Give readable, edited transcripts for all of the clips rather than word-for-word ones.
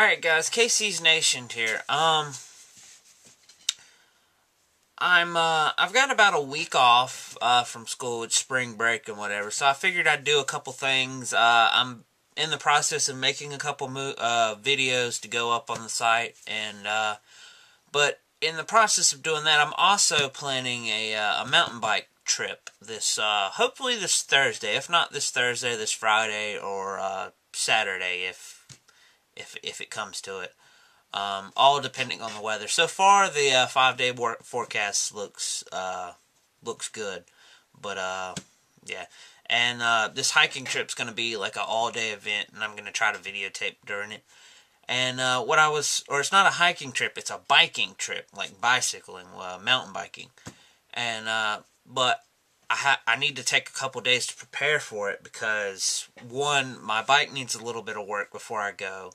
Alright guys, KC's Nation here. I've got about a week off from school. It's spring break and whatever, so I figured I'd do a couple things. I'm in the process of making a couple videos to go up on the site, and but in the process of doing that, I'm also planning a mountain bike trip this hopefully this Thursday. If not this Thursday, this Friday or Saturday if it comes to it. All depending on the weather. So far, the 5-day forecast looks good, but yeah. And this hiking trip's going to be like an all-day event, and I'm going to try to videotape during it. And it's not a hiking trip; it's a biking trip, like bicycling, mountain biking. And but I need to take a couple days to prepare for it because one, my bike needs a little bit of work before I go,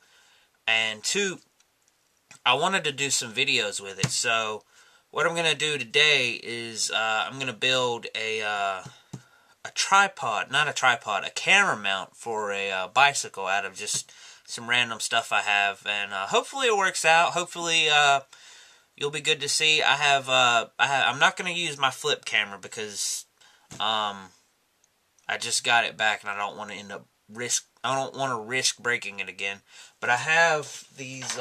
and two, I wanted to do some videos with it. So what I'm going to do today is I'm going to build a tripod, not a tripod, a camera mount for a bicycle out of just some random stuff I have, and hopefully it works out. Hopefully you'll be good to see. I'm not going to use my flip camera because I just got it back and I don't want to I don't want to risk breaking it again. But I have these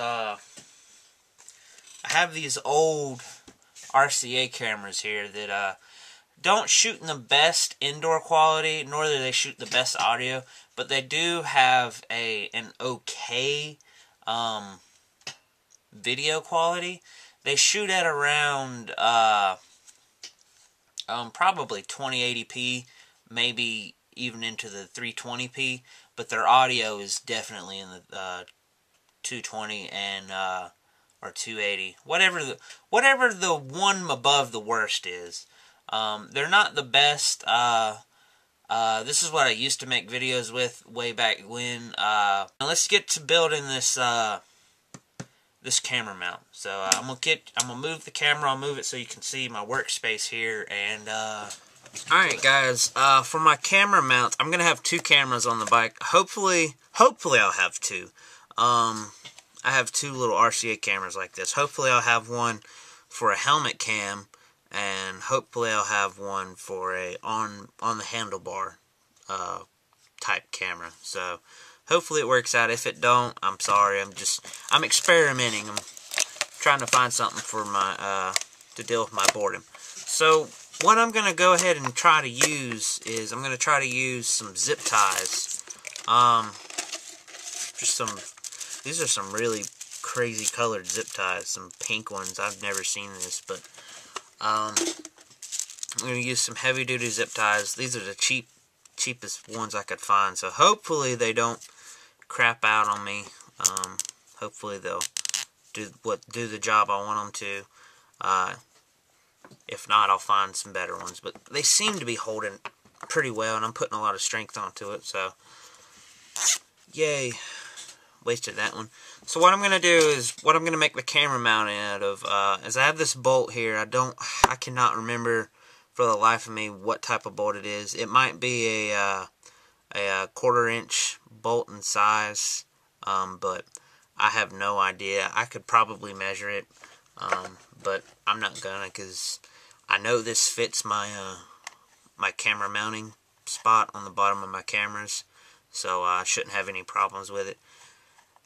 old RCA cameras here that don't shoot in the best indoor quality, nor do they shoot the best audio, but they do have an okay video quality. They shoot at around probably 2080p, maybe even into the 320p, but their audio is definitely in the 220 and or 280, whatever the one above the worst is. They're not the best. This is what I used to make videos with way back when. Now let's get to building this this camera mount. So I'm gonna move the camera. I'll move it so you can see my workspace here. And alright guys, for my camera mount, I'm gonna have two cameras on the bike. Hopefully I'll have two. I have two little RCA cameras like this. Hopefully I'll have one for a helmet cam, and hopefully I'll have one for a on the handlebar type camera. So hopefully it works out. If it don't, I'm sorry. I'm experimenting. I'm trying to find something for my to deal with my boredom. So what I'm gonna go ahead and try to use is I'm gonna try to use some zip ties. These are some really crazy colored zip ties, some pink ones. I've never seen this, but I'm going to use some heavy-duty zip ties. These are the cheapest ones I could find, so hopefully they don't crap out on me. Hopefully they'll do the job I want them to. If not, I'll find some better ones, but they seem to be holding pretty well, and I'm putting a lot of strength onto it, so yay. Wasted that one. So what I'm going to do is, what I'm going to make the camera mount out of, is I have this bolt here. I cannot remember for the life of me what type of bolt it is. It might be a 1/4 inch bolt in size, but I have no idea. I could probably measure it, but I'm not gonna, because I know this fits my my camera mounting spot on the bottom of my cameras, so I shouldn't have any problems with it.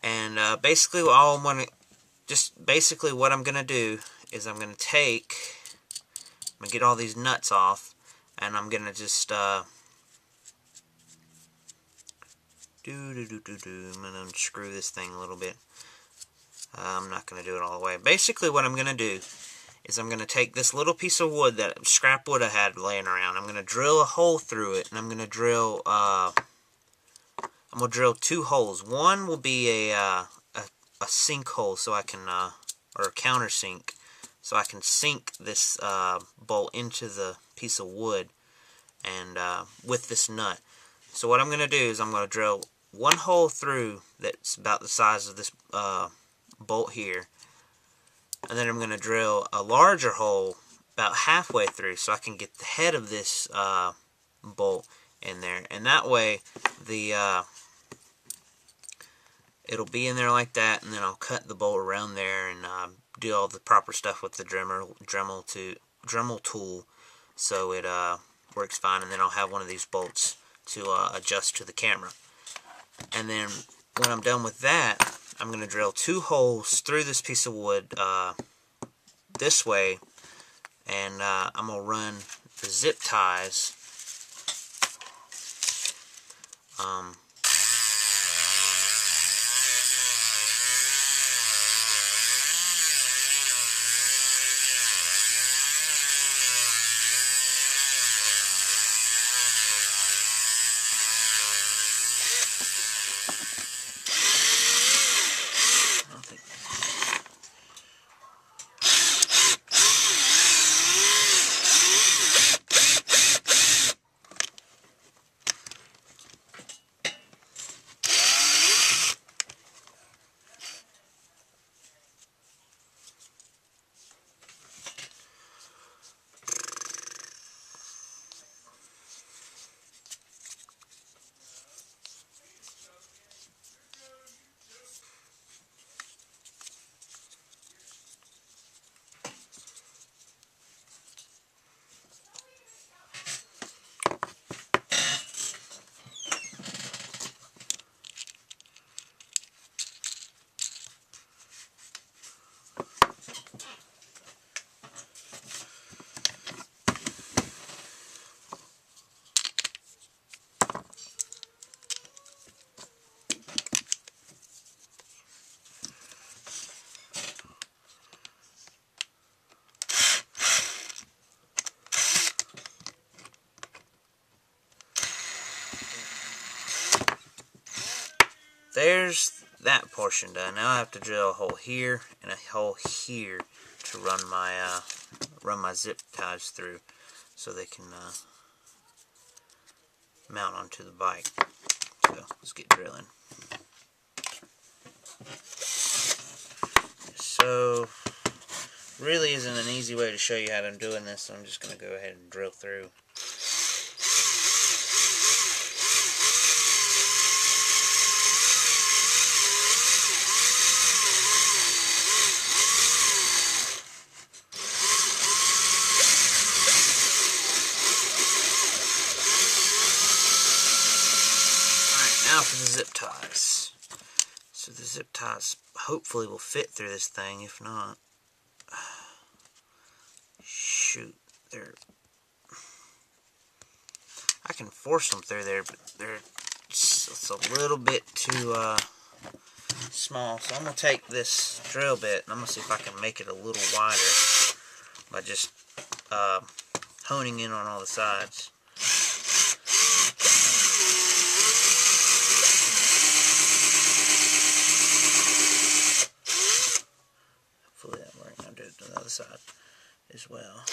And basically what I'm going to do is I'm going to get all these nuts off, and I'm going to just I'm going to unscrew this thing a little bit. I'm not going to do it all the way. Basically what I'm going to do is I'm going to take this little piece of wood, that scrap wood I had laying around. I'm going to drill a hole through it, and I'm going to drill two holes. One will be a sink hole, so I can, or a countersink, so I can sink this bolt into the piece of wood, and with this nut. So what I'm going to do is I'm going to drill one hole through that's about the size of this bolt here, and then I'm going to drill a larger hole about halfway through, so I can get the head of this bolt in there, and that way it'll be in there like that, and then I'll cut the bolt around there and do all the proper stuff with the Dremel tool so it works fine, and then I'll have one of these bolts to adjust to the camera. And then when I'm done with that, I'm going to drill 2 holes through this piece of wood this way, and I'm going to run the zip ties There's that portion done. Now I have to drill a hole here and a hole here to run my zip ties through so they can mount onto the bike. So let's get drilling. So really isn't an easy way to show you how I'm doing this, so I'm just going to go ahead and drill through. Now for the zip ties. So the zip ties hopefully will fit through this thing. If not, shoot, I can force them through there, but it's a little bit too small. So I'm gonna take this drill bit and I'm gonna see if I can make it a little wider by just honing in on all the sides. Hopefully that works. I'll do it to the other side as well.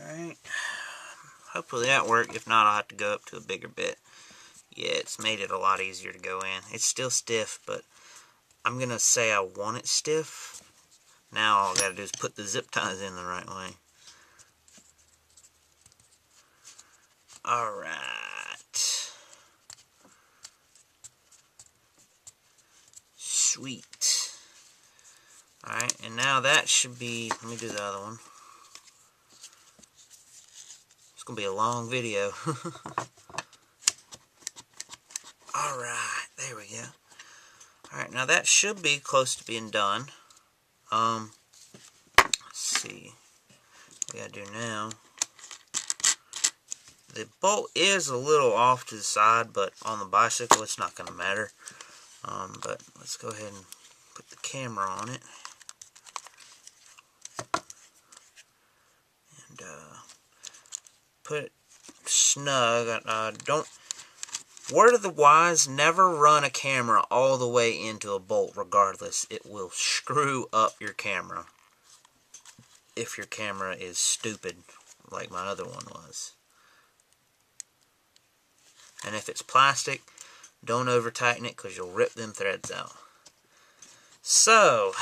Alright. Hopefully that worked. If not, I'll have to go up to a bigger bit. Yeah, it's made it a lot easier to go in. It's still stiff, but I'm going to say I want it stiff. Now all I got to do is put the zip ties in the right way. Alright. Sweet. Alright, and now that should be, let me do the other one. It's going to be a long video. Alright, there we go. Alright, now that should be close to being done. Let's see. What we got to do now. The bolt is a little off to the side, but on the bicycle it's not going to matter. But let's go ahead and put the camera on it. And put it snug. Word of the wise, never run a camera all the way into a bolt regardless. It will screw up your camera if your camera is stupid like my other one was. And if it's plastic, don't over tighten it because you'll rip them threads out. So,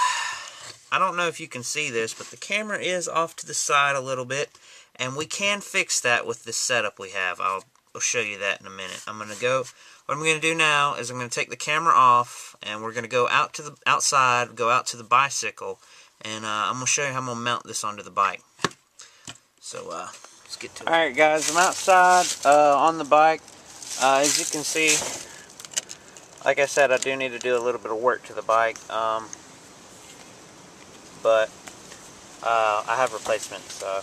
I don't know if you can see this, but the camera is off to the side a little bit, and we can fix that with this setup we have. I'll show you that in a minute. What I'm going to do now is I'm going to take the camera off, and we're going to go out to the outside, go out to the bicycle, and I'm going to show you how I'm going to mount this onto the bike. So, let's get to it. Alright guys, I'm outside on the bike. As you can see, like I said, I do need to do a little bit of work to the bike, but I have replacements, so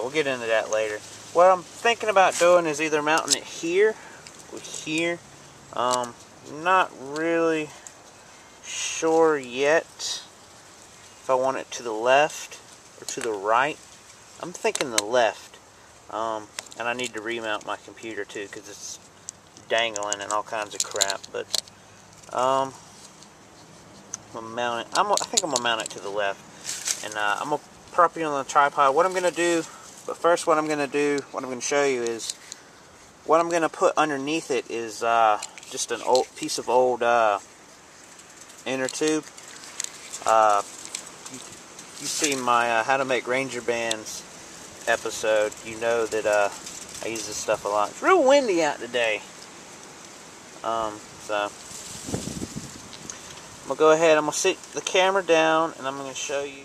we'll get into that later. What I'm thinking about doing is either mounting it here or here. Not really sure yet if I want it to the left or to the right. I'm thinking the left, and I need to remount my computer too because it's dangling and all kinds of crap. But I'm gonna mount it. I think I'm gonna mount it to the left, and I'm gonna prop it on the tripod. What I'm gonna do, but first, what I'm gonna show you is what I'm gonna put underneath it is just an old piece of old inner tube. You see my How to Make Ranger Bands episode, you know that I use this stuff a lot. It's real windy out today. So I'm gonna go ahead, I'm gonna sit the camera down and I'm gonna show you.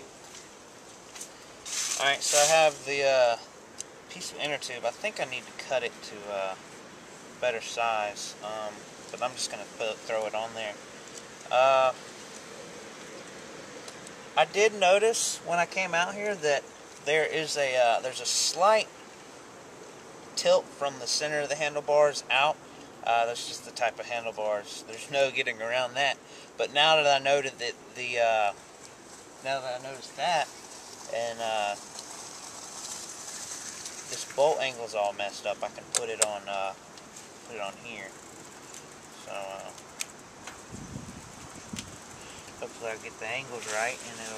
Alright, so I have the piece of inner tube. I think I need to cut it to better size, but I'm just gonna throw it on there. I did notice when I came out here that there's a slight tilt from the center of the handlebars out. That's just the type of handlebars. There's no getting around that. But now that I noticed that, and this bolt angle's all messed up, I can put it on here. So hopefully I'll get the angles right and it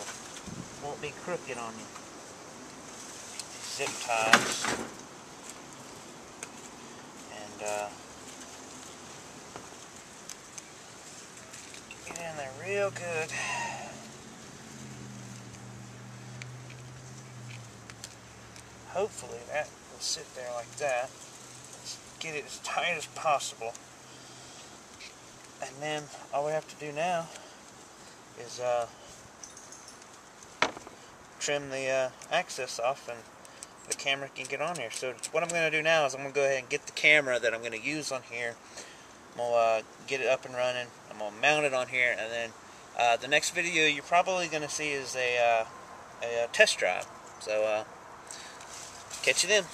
won't be crooked on you. Zip ties, and get in there real good. Hopefully that will sit there like that. Let's get it as tight as possible. And then all we have to do now is trim the access off and the camera can get on here. So what I'm going to do now is I'm going to go ahead and get the camera that I'm going to use on here. I'm going to get it up and running. I'm going to mount it on here, and then the next video you're probably going to see is a test drive. So catch you then.